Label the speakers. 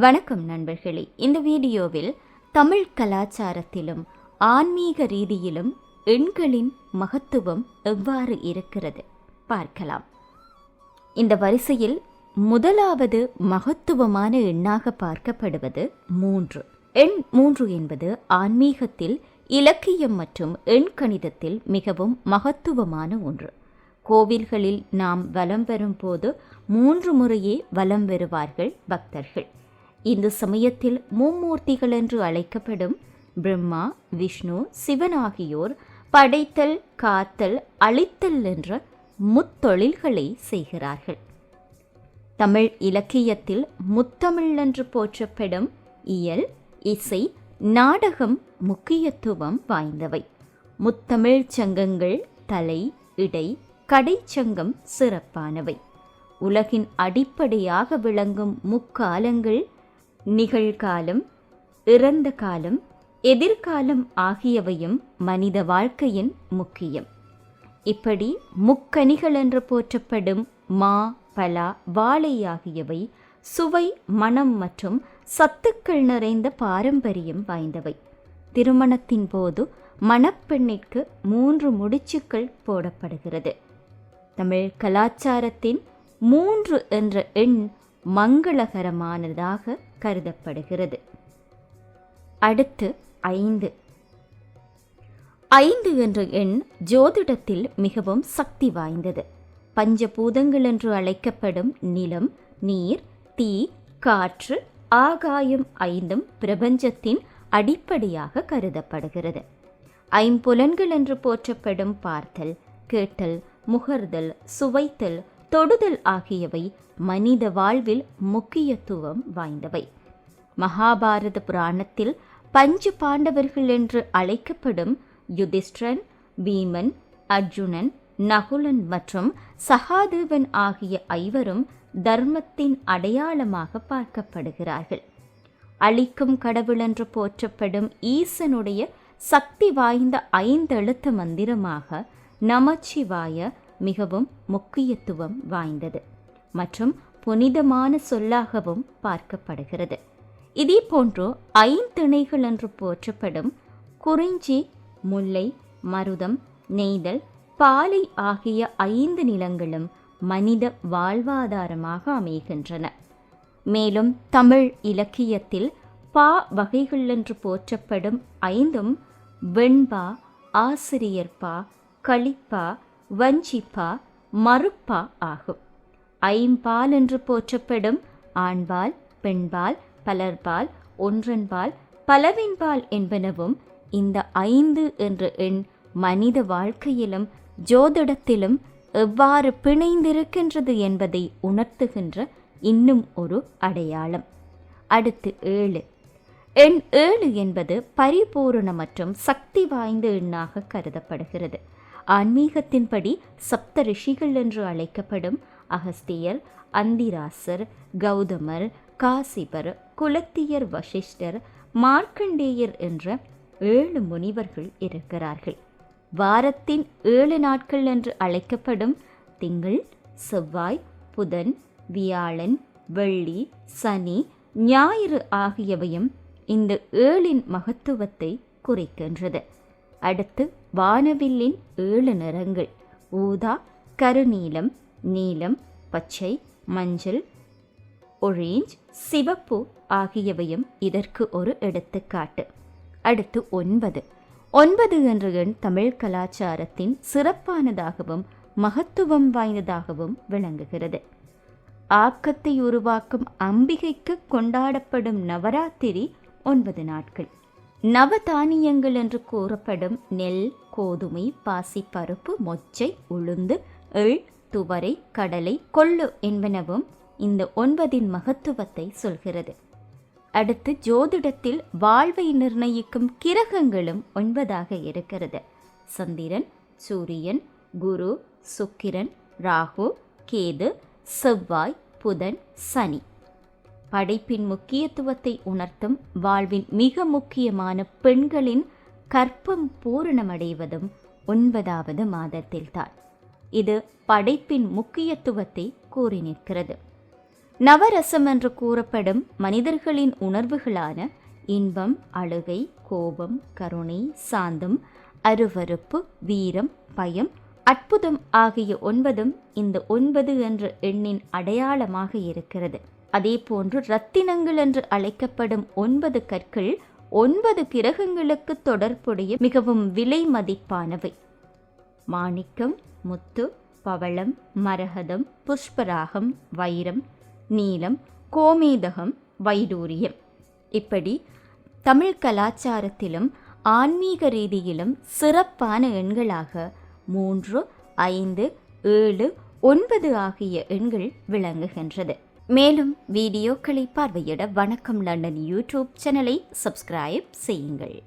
Speaker 1: வணக்கம் நண்பர்களே. இந்த வீடியோவில் தமிழ் கலாச்சாரத்திலும் ஆன்மீக ரீதியிலும் எண்களின் மகத்துவம் எவ்வாறு இருக்கிறது பார்க்கலாம். இந்த வரிசையில் முதலாவது மகத்துவமான எண்ணாக பார்க்கப்படுவது 3. எண் 3 என்பது ஆன்மீகத்தில், இலக்கியம் மற்றும் எண்கணிதத்தில் மிகவும் மகத்துவமான ஒன்று. கோவில்களில் நாம் வலம் பெறும் போது 3 முறையே வலம் வருவார்கள் பக்தர்கள். இந்து சமயத்தில் மும்மூர்த்திகள் என்று அழைக்கப்படும் பிரம்மா, விஷ்ணு, சிவன் ஆகியோர் படைத்தல், காத்தல், அழித்தல் என்ற முத்தொழில்களை செய்கிறார்கள். தமிழ் இலக்கியத்தில் முத்தமிழ் என்று போற்றப்படும் இயல், இசை, நாடகம் முக்கியத்துவம் வாய்ந்தவை. முத்தமிழ் சங்கங்கள் தலை, இடை, கடைச்சங்கம் சிறப்பானவை. உலகின் அடிப்படையாக விளங்கும் முக்காலங்கள் நிகழ்காலம், இறந்த காலம், எதிர்காலம் ஆகியவையும் மனித வாழ்க்கையின் முக்கியம். இப்படி முக்கனிகள் என்று போற்றப்படும் மா, பலா, வாழை ஆகியவை சுவை, மனம் மற்றும் சத்துக்கள் நிறைந்த பாரம்பரியம் வாய்ந்தவை. திருமணத்தின் போது மணப்பெண்ணிற்கு 3 முடிச்சுக்கள் போடப்படுகிறது. தமிழ் கலாச்சாரத்தின் 3 என்ற எண் மங்களகரமானதாக கருதப்படுகிறது. அடுத்து 5. 5 என்ற எண் ஜோதிடத்தில் மிகவும் சக்தி வாய்ந்தது. பஞ்சபூதங்கள் என்று அழைக்கப்படும் நிலம், நீர், தீ, காற்று, ஆகாயம் 5 பிரபஞ்சத்தின் அடிப்படையாக கருதப்படுகிறது. ஐம்புலன்கள் என்று போற்றப்படும் பார்த்தல், கேட்டல், முகர்தல், சுவைத்தல், தொடுதல் ஆகியவை மனித வாழ்வில் முக்கியத்துவம் வாய்ந்தவை. மகாபாரத புராணத்தில் பஞ்ச பாண்டவர்கள் என்று அழைக்கப்படும் யுதிஷ்டிரன், பீமன், அர்ஜுனன், நகுலன் மற்றும் சகாதேவன் ஆகிய 5 தர்மத்தின் அடையாளமாக பார்க்கப்படுகிறார்கள். அழிக்கும் கடவுள் என்று போற்றப்படும் ஈசனுடைய சக்தி வாய்ந்த 5 எழுத்து மந்திரமாக நமச்சிவாய மிகவும் முக்கியத்துவம் வாய்ந்தது மற்றும் புனிதமான சொல்லாகவும் பார்க்கப்படுகிறது. இதே போன்று 5 திணைகள் என்று போற்றப்படும் குறிஞ்சி, முல்லை, மருதம், நெய்தல், பாலை ஆகிய 5 நிலங்களும் மனித வாழ்வாதாரமாக அமைகின்றன. மேலும் தமிழ் இலக்கியத்தில் பா வகைகள் என்று போற்றப்படும் 5 வெண்பா, ஆசிரியர்பா, களிப்பா, வஞ்சிப்பா, மறுப்பா ஆகும். ஐம்பால் என்று போற்றப்படும் ஆண்பால், பெண்பால், பலர்பால், ஒன்றன்பால், பலவின்பால் என்பனவும் இந்த 5 என்ற எண் மனித வாழ்க்கையிலும் ஜோதிடத்திலும் எவ்வாறு பிணைந்திருக்கின்றது என்பதை உணர்த்துகின்ற இன்னும் ஒரு அடையாளம். அடுத்து 7. எண் 7 என்பது பரிபூரண மற்றும் சக்தி வாய்ந்த எண்ணாக கருதப்படுகிறது. ஆன்மீகத்தின்படி சப்த ரிஷிகள் என்று அழைக்கப்படும் அகஸ்தியர், அந்திராசர், கௌதமர், காசிபர், குலத்தியர், வசிஷ்டர், மார்க்கண்டேயர் என்ற 7 முனிவர்கள் இருக்கிறார்கள். வாரத்தின் 7 நாட்கள் என்று அழைக்கப்படும் திங்கள், செவ்வாய், புதன், வியாழன், வெள்ளி, சனி, ஞாயிறு ஆகியவையும் இந்த 7 மகத்துவத்தை குறிக்கின்றது. அடுத்து வானவில்லின் 7 நிறங்கள் ஊதா, கருநீலம், நீலம், பச்சை, மஞ்சள், ஒரேஞ்ச், சிவப்பு ஆகியவையும் இதற்கு ஒரு எடுத்துக்காட்டு. அடுத்து 9. 9 என்ற எண் தமிழ் கலாச்சாரத்தின் சிறப்பானதாகவும் மகத்துவம் வாய்ந்ததாகவும் விளங்குகிறது. ஆக்கத்தை உருவாக்கும் அம்பிகைக்கு கொண்டாடப்படும் நவராத்திரி 9 நாட்கள். நவதானியங்கள் என்று கூறப்படும் நெல், கோதுமை, பாசிப்பருப்பு, மொச்சை, உளுந்து, எள், துவரை, கடலை, கொள்ளு என்பனவும் இந்த 9 மகத்துவத்தை சொல்கிறது. அடுத்து ஜோதிடத்தில் வாழ்வை நிர்ணயிக்கும் கிரகங்களும் 9 இருக்கிறது. சந்திரன், சூரியன், குரு, சுக்கிரன், ராகு, கேது, செவ்வாய், புதன், சனி. படைப்பின் முக்கியத்துவத்தை உணர்த்தும் வாழ்வின் மிக முக்கியமான பெண்களின் கற்பம் பூரணமடைவதும் 9வது மாதத்தில்தான். இது படைப்பின் முக்கியத்துவத்தை கூறி நிற்கிறது. நவரசம் என்று கூறப்படும் மனிதர்களின் உணர்வுகளான இன்பம், அழுகை, கோபம், கருணை, சாந்தம், அருவருப்பு, வீரம், பயம், அற்புதம் ஆகிய 9 இந்த 9 என்ற எண்ணின் அடையாளமாக இருக்கிறது. அதேபோன்று ரத்தினங்கள் என்று அழைக்கப்படும் 9 கற்கள் 9 கிரகங்களுக்கு தொடர்புடைய மிகவும் விலை மதிப்பானவை. மாணிக்கம், முத்து, பவளம், மரகதம், புஷ்பராகம், வைரம், நீலம், கோமேதகம், வைடூரியம். இப்படி தமிழ் கலாச்சாரத்திலும் ஆன்மீக ரீதியிலும் சிறப்பான எண்களாக 3, 5, 7, 9 ஆகிய எண்கள் விளங்குகின்றது. மேலும் வீடியோக்களை பார்வையிட வணக்கம் லண்டன் யூடியூப் சேனலை சப்ஸ்கிரைப் செய்யுங்கள்.